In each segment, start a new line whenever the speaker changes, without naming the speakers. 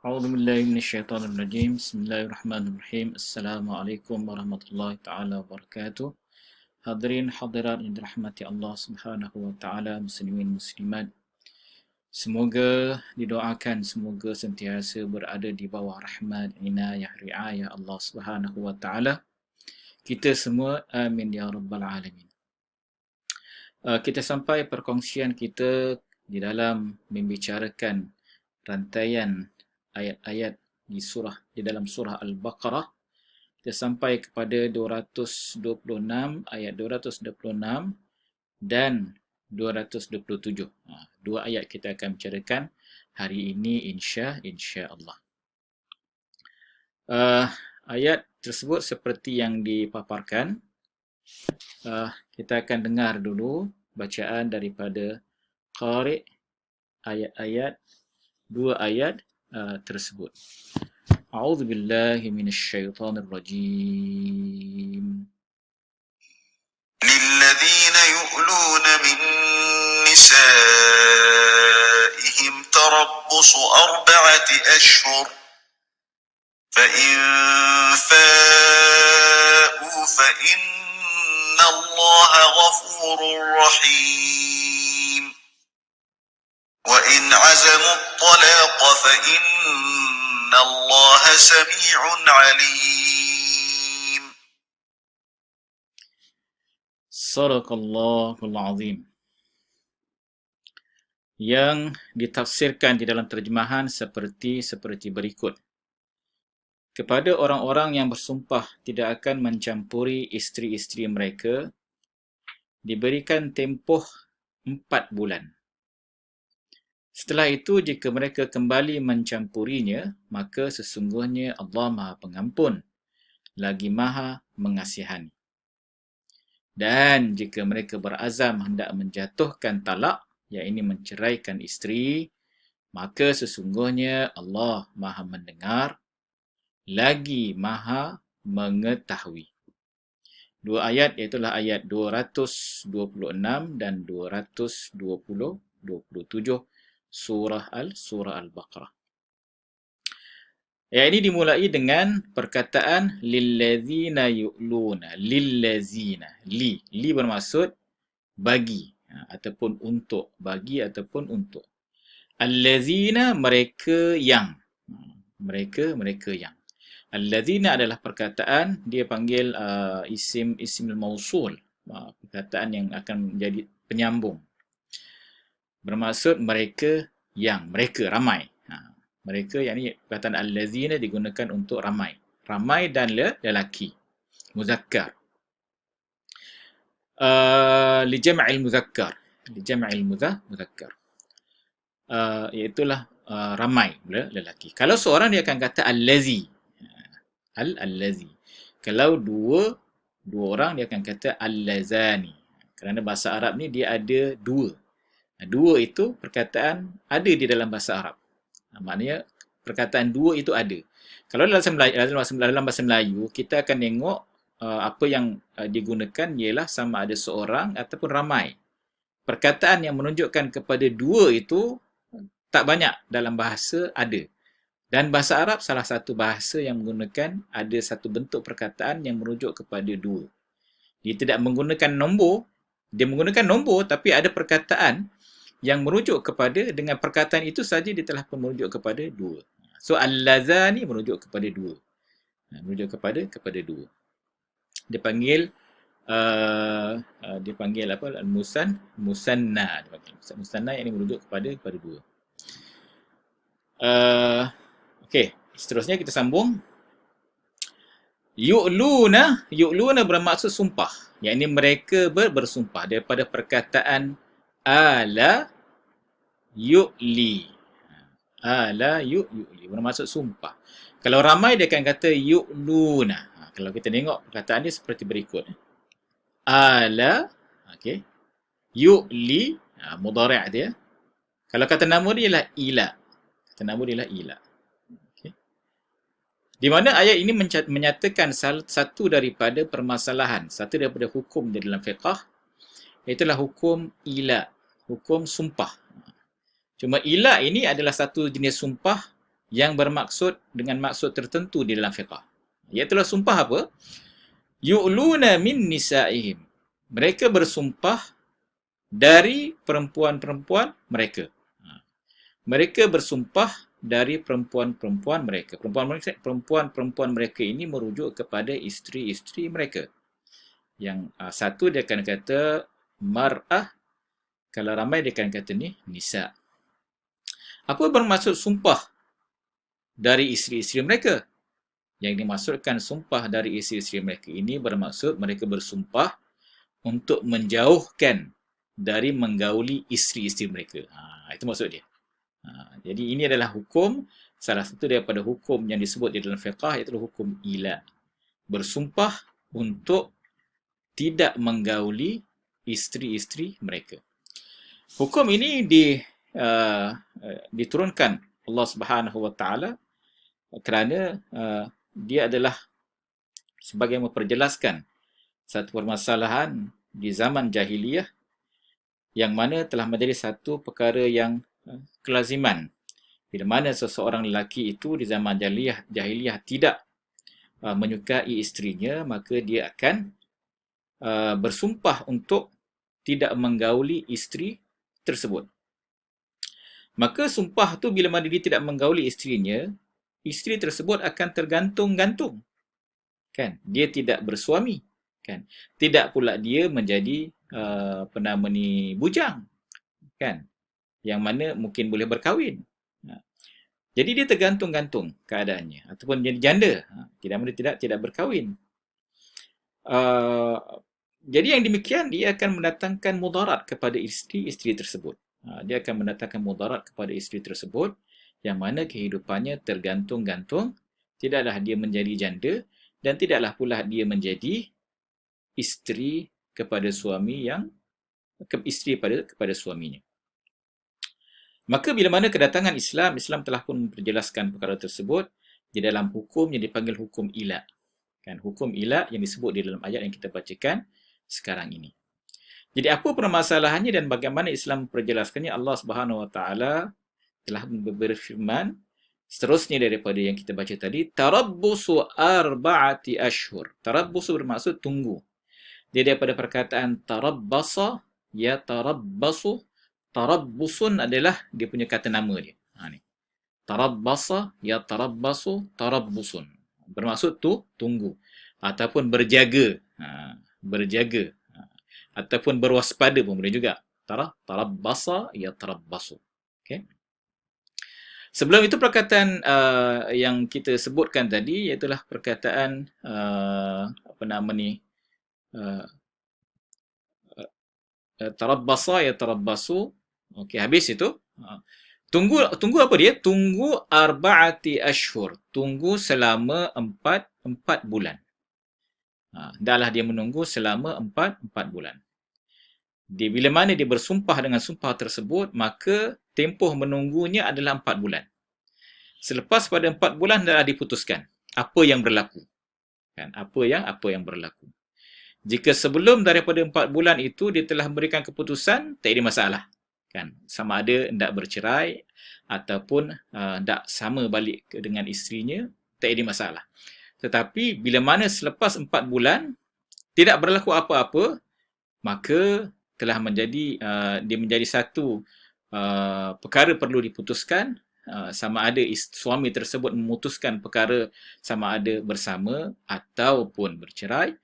أعوذ بالله من الشيطان الرجيم بسم الله الرحمن الرحيم السلام عليكم ورحمة الله تعالى وبركاته. Hadirin hadirat yang dirahmati Allah Subhanahu wa taala, muslimin muslimat. Semoga didoakan semoga sentiasa berada di bawah rahmat, inayah, riayah Allah Subhanahu wa taala. Kita semua amin ya rabbal alamin. Kita sampai perkongsian kita di dalam membicarakan rantaian ayat-ayat di dalam surah Al-Baqarah. Kita sampai kepada 226, ayat 226 dan 227. Dua ayat kita akan bicarakan hari ini insya-Allah. Ayat tersebut seperti yang dipaparkan. Kita akan dengar dulu bacaan daripada qari ayat-ayat, dua ayat tersebut. A'udzu billahi minasyaitonir rajim.
للذين يؤلون من نسائهم تربص 4 أشهر فإن فاءوا فإن الله غفور رحيم وإن عزموا الطلاق فإن الله سميع عليم.
Sadaqallahul azim. Yang ditafsirkan di dalam terjemahan seperti berikut. Kepada orang-orang yang bersumpah tidak akan mencampuri isteri-isteri mereka, diberikan tempoh 4 bulan. Setelah itu, jika mereka kembali mencampurinya, maka sesungguhnya Allah Maha Pengampun, lagi Maha Mengasihani. Dan jika mereka berazam hendak menjatuhkan talak, iaitu menceraikan isteri, maka sesungguhnya Allah Maha Mendengar, lagi Maha Mengetahui. Dua ayat iaitulah ayat 226 dan 227 surah Al-Baqarah. Ayat ini dimulai dengan perkataan lillazina yu'luna. Lillazina. Li bermaksud bagi ataupun untuk. Bagi ataupun untuk. Allazina, mereka yang. Mereka yang. Allazina adalah perkataan, dia panggil isim mausul. Perkataan yang akan menjadi penyambung. Bermaksud mereka yang. Mereka, ramai. Mereka, yang ini perkataan allazina digunakan untuk ramai. Ramai dan lelaki. Muzakkar. Lijam'il muzakkar. Lijam'il muzakkar. Iaitulah ramai lelaki. Kalau seorang dia akan kata allazi. Allazi. Kalau dua orang dia akan kata allazani. Kerana bahasa Arab ni dia ada dua. Dua itu perkataan ada di dalam bahasa Arab. Maknanya perkataan dua itu ada. Kalau dalam bahasa Melayu, kita akan tengok apa yang digunakan ialah sama ada seorang ataupun ramai. Perkataan yang menunjukkan kepada dua itu tak banyak dalam bahasa ada. Dan bahasa Arab salah satu bahasa yang menggunakan ada satu bentuk perkataan yang merujuk kepada dua. Dia tidak menggunakan nombor, dia menggunakan nombor tapi ada perkataan yang merujuk kepada, dengan perkataan itu saja dia telah pun merujuk kepada dua. So allazani merujuk kepada dua. Merujuk kepada dua. Dia panggil apa? Musanna. Dia panggil musanna yang ini merujuk kepada dua. Okey, seterusnya kita sambung. Yu'luna bermaksud sumpah. Yang ini mereka bersumpah daripada perkataan ala yu'li. Ala yu'li bermaksud sumpah. Kalau ramai dia akan kata yu'luna. Kalau kita tengok perkataan dia seperti berikut. Ala, okey. Yu'li, mudhari' dia. Kalau kata nama dia ialah ila. Kata nama dia ialah ila. Okey. Di mana ayat ini menyatakan satu daripada permasalahan, satu daripada hukum di dalam fiqh, itulah hukum ila, hukum sumpah. Cuma ila ini adalah satu jenis sumpah yang bermaksud dengan maksud tertentu di dalam fiqh. Iaitulah sumpah apa? Yu'luna min nisa'ihim. Mereka bersumpah dari perempuan-perempuan mereka. Mereka bersumpah dari perempuan-perempuan mereka. Perempuan-perempuan mereka ini merujuk kepada isteri-isteri mereka. Yang satu dia akan kata mar'ah, kalau ramai dia akan kata ni nisa. Apa bermaksud sumpah dari isteri-isteri mereka? Yang dimaksudkan sumpah dari isteri-isteri mereka ini bermaksud mereka bersumpah untuk menjauhkan dari menggauli isteri-isteri mereka. Itu maksud dia. Jadi ini adalah hukum, salah satu daripada hukum yang disebut di dalam fiqh iaitu hukum ila. Bersumpah untuk tidak menggauli isteri-isteri mereka. Hukum ini diturunkan Allah Subhanahu Wa Taala kerana dia adalah sebagai memperjelaskan satu permasalahan di zaman jahiliyah yang mana telah menjadi satu perkara yang kelaziman. Bila mana seseorang lelaki itu di zaman jahiliyah tidak menyukai isterinya, maka dia akan bersumpah untuk tidak menggauli isteri tersebut. Maka sumpah tu bila mana dia tidak menggauli isterinya, isteri tersebut akan tergantung-gantung. Kan? Dia tidak bersuami. Kan? Tidak pula dia menjadi bujang. Kan? Yang mana mungkin boleh berkahwin. Jadi dia tergantung-gantung keadaannya ataupun jadi janda. Tidak berkahwin. Jadi yang demikian dia akan mendatangkan mudarat kepada isteri-isteri tersebut. Dia akan mendatangkan mudarat kepada isteri tersebut yang mana kehidupannya tergantung-gantung, tidaklah dia menjadi janda dan tidaklah pula dia menjadi isteri kepada suami kepada suaminya. Maka bila mana kedatangan Islam telah pun memperjelaskan perkara tersebut di dalam hukum yang dipanggil hukum ila. Kan, hukum ila yang disebut di dalam ayat yang kita bacakan sekarang ini. Jadi apa permasalahannya dan bagaimana Islam memperjelaskannya? Allah Subhanahu Wa Taala telah berfirman seterusnya daripada yang kita baca tadi, tarabbusu arba'ati ashhur. Tarabbusu bermaksud tunggu. Dia daripada perkataan tarabbasa, ya tarabbasu. Tarabbusun adalah dia punya kata nama dia. Ni. Tarabbasa, ya tarabbasu, tarabbusun. Bermaksud tunggu ataupun berjaga. Berjaga. Ataupun berwaspada pun boleh juga. Tarabbasa, ya tarabbasu. Okay. Sebelum itu perkataan yang kita sebutkan tadi iaitulah perkataan tarabbasa ya tarabbasu. Okey, habis itu tunggu apa dia? Tunggu arba'ati ashhur. Tunggu selama 4 bulan. Dahlah dia menunggu selama 4 bulan. Bila mana dia bersumpah dengan sumpah tersebut, maka tempoh menunggunya adalah 4 bulan. Selepas pada 4 bulan dah diputuskan apa yang berlaku. Kan? Apa yang berlaku. Jika sebelum daripada 4 bulan itu dia telah memberikan keputusan, tak ada masalah. Kan? Sama ada hendak bercerai ataupun hendak sama balik dengan isterinya, tak ada masalah. Tetapi bila mana selepas 4 bulan tidak berlaku apa-apa, maka telah dia menjadi satu perkara perlu diputuskan, sama ada suami tersebut memutuskan perkara sama ada bersama ataupun bercerai,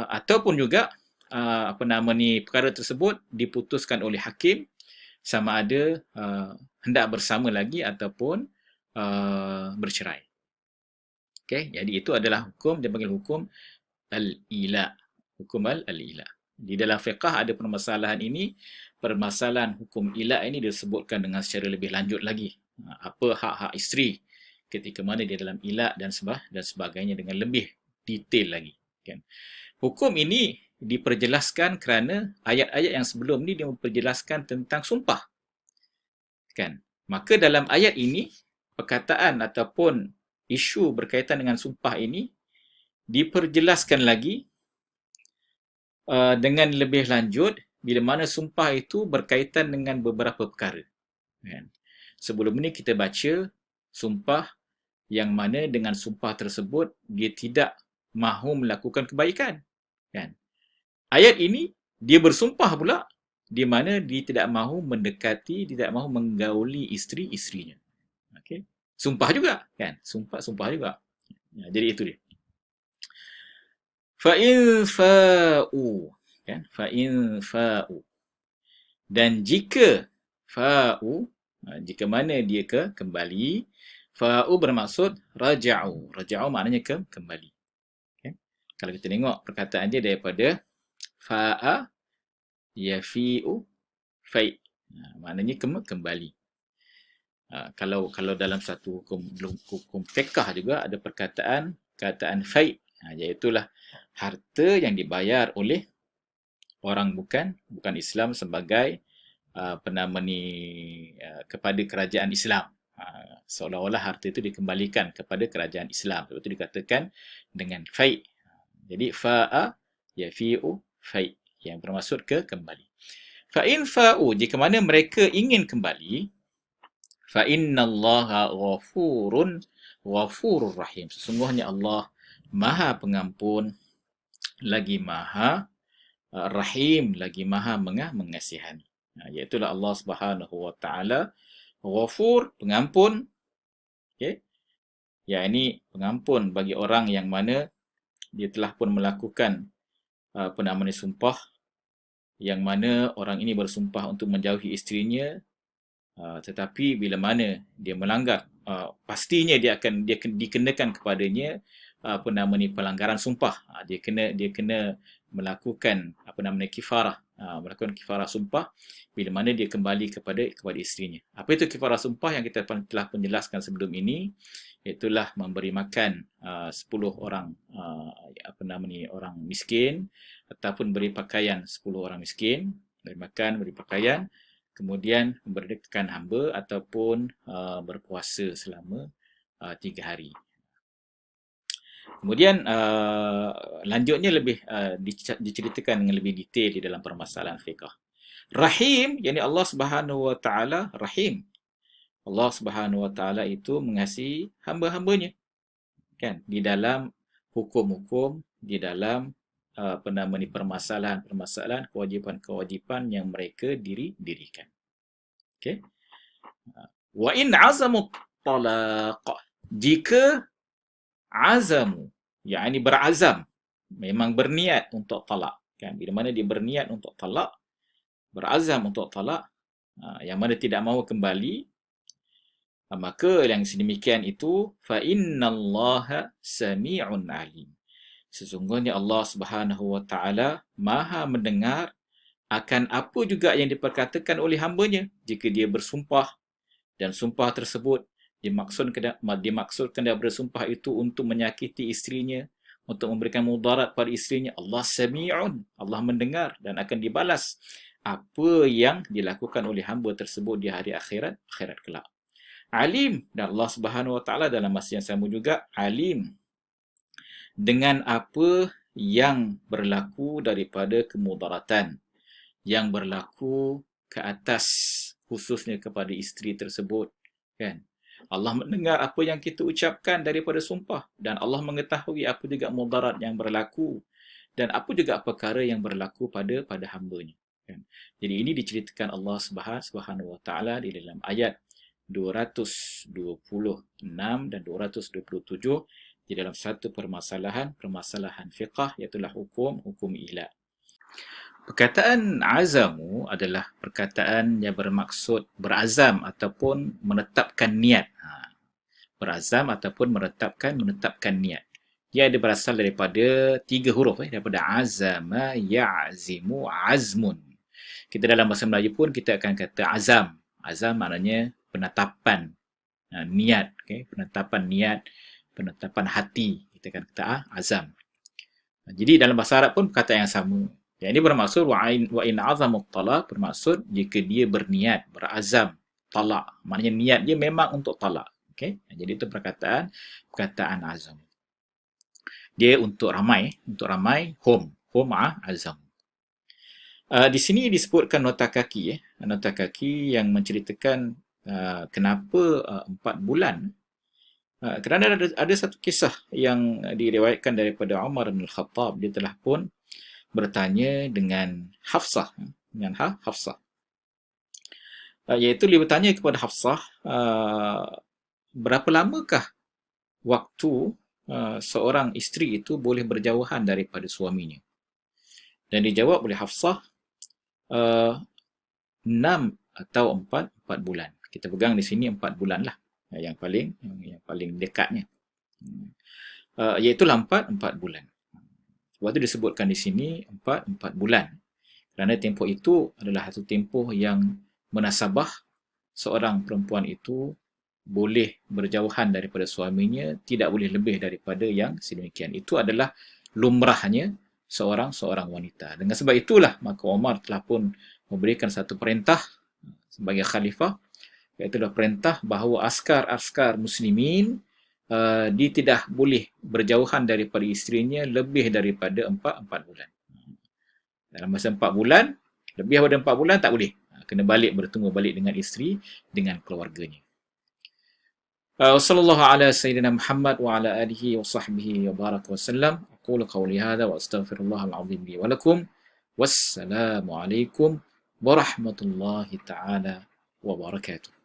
ataupun juga perkara tersebut diputuskan oleh hakim sama ada hendak bersama lagi ataupun bercerai. Okey, jadi itu adalah hukum dia panggil hukum al-ila. Hukum al-ila. Di dalam fiqh ada permasalahan ini, permasalahan hukum ila ini disebutkan dengan secara lebih lanjut lagi. Apa hak-hak isteri ketika mana dia dalam ila dan sebagainya dengan lebih detail lagi. Kan? Hukum ini diperjelaskan kerana ayat-ayat yang sebelum ni dia memperjelaskan tentang sumpah. Kan? Maka dalam ayat ini, perkataan ataupun isu berkaitan dengan sumpah ini diperjelaskan lagi dengan lebih lanjut bila mana sumpah itu berkaitan dengan beberapa perkara. Kan? Sebelum ini kita baca Sumpah yang mana dengan sumpah tersebut dia tidak mahu melakukan kebaikan. Kan? Ayat ini dia bersumpah pula di mana dia tidak mahu mendekati, tidak mahu menggauli isteri-isterinya. Okey. Sumpah juga kan? Sumpah juga. Ya, jadi itu dia. Fa in fa'u kan? Fa in fa'u. Dan jika fa'u, jika mana dia kembali, fa'u bermaksud raja'u. Raja'u maknanya kembali. Okay. Kalau kita tengok perkataan dia daripada fa'a yafi'u fai'. Maknanya kembali. Kalau dalam satu hukum fiqh juga ada kataan fai', iaitulah harta yang dibayar oleh orang bukan Islam sebagai kepada kerajaan Islam. Seolah-olah harta itu dikembalikan kepada kerajaan Islam. Sebab itu dikatakan dengan fai'. Jadi fa'a yafi'u fai', yang bermaksud kembali. Fa in fa'u, jika mana mereka ingin kembali, fa innallaha ghafurur rahim. Sesungguhnya Allah Maha Pengampun lagi Maha Rahim, lagi Maha mengasihani. Iaitulah Allah Subhanahu wa taala Ghafur, pengampun. Okey. Ya, ini pengampun bagi orang yang mana dia telah pun melakukan sumpah, yang mana orang ini bersumpah untuk menjauhi isterinya, tetapi bila mana dia melanggar, pastinya dia dikenakan kepadanya pelanggaran sumpah. Dia kena melakukan kifarah, melakukan kifarah sumpah bila mana dia kembali kepada isterinya. Apa itu kifarah sumpah yang kita telah penjelaskan sebelum ini? Itulah memberi makan 10 orang orang miskin, ataupun beri pakaian 10 orang miskin, beri makan, beri pakaian, kemudian memerdekakan hamba, ataupun berpuasa selama 3 hari. Kemudian lanjutnya lebih diceritakan dengan lebih detail di dalam permasalahan fiqh. Rahim, yakni Allah Subhanahu wa taala Rahim. Allah Subhanahu wa taala itu mengasihi hamba-hambanya. Kan? Di dalam hukum-hukum, di dalam permasalahan-permasalahan, kewajipan-kewajipan yang mereka dirikan. Okey. Wa in azamu talaq, jika azamu, yakni berazam, memang berniat untuk talak, kan? Bila mana dia berniat untuk talak, berazam untuk talak, yang mana tidak mahu kembali, maka yang sedemikian itu fa innallaha sami'un alim. Sesungguhnya Allah Subhanahu wa taala Maha mendengar akan apa juga yang diperkatakan oleh hamba-Nya jika dia bersumpah, dan sumpah tersebut dimaksudkan dia bersumpah itu untuk menyakiti isterinya, untuk memberikan mudarat pada isterinya. Allah sami'un, Allah mendengar dan akan dibalas apa yang dilakukan oleh hamba tersebut di hari akhirat kelak. Alim, dan Allah Subhanahu wa taala dalam masa yang sama juga alim dengan apa yang berlaku daripada kemudaratan yang berlaku ke atas, khususnya kepada isteri tersebut, kan? Allah mendengar apa yang kita ucapkan daripada sumpah, dan Allah mengetahui apa juga mudarat yang berlaku dan apa juga perkara yang berlaku pada hamba-Nya, kan? Jadi ini diceritakan Allah Subhanahu wa taala di dalam ayat 226 dan 227 di dalam satu permasalahan fiqh, iaitu hukum ila. Perkataan azamu adalah perkataan yang bermaksud berazam ataupun menetapkan niat. Berazam ataupun menetapkan niat. Dia ada berasal daripada 3 huruf, daripada azama, ya'zimu, azmun. Kita dalam bahasa Melayu pun kita akan kata azam. Azam maknanya penetapan niat, penetapan niat, penetapan hati, kita akan kata azam. Jadi dalam bahasa Arab pun perkataan yang sama. Yang ini bermaksud wa in azamu talaq, bermaksud jika dia berniat, berazam talak, maknanya niat dia memang untuk talak. Okey, jadi itu perkataan azam. Dia untuk ramai, hum azam. Di sini disebutkan nota kaki, nota kaki yang menceritakan kenapa 4 bulan Kerana ada satu kisah yang diriwayatkan daripada Umar bin Khattab, dia telah pun bertanya dengan Hafsah, Hafsah. Iaitu dia bertanya kepada Hafsah, berapa lamakah waktu seorang isteri itu boleh berjauhan daripada suaminya? Dan dijawab oleh Hafsah, 6 atau 4 bulan. Kita pegang di sini 4 bulan lah, yang paling dekatnya. Iaitulah 4 bulan. Sebab itu disebutkan di sini 4 bulan. Kerana tempoh itu adalah satu tempoh yang munasabah seorang perempuan itu boleh berjauhan daripada suaminya, tidak boleh lebih daripada yang sedemikian. Itu adalah lumrahnya seorang wanita. Dengan sebab itulah maka Umar telah pun memberikan satu perintah sebagai khalifah, iaitu perintah bahawa askar muslimin dia tidak boleh berjauhan daripada isterinya lebih daripada 4 bulan. Dalam masa 4 bulan, lebih daripada 4 bulan tak boleh. Kena bertemu balik dengan isteri, dengan keluarganya. Wassallallahu ala sayyidina Muhammad wa ala alihi wa sahbihi wa baraka wa sallam. Aqulu qawli hadha wa astaghfirullahal azim li wa lakum. Wassalamu alaikum warahmatullahi ta'ala wabarakatuh.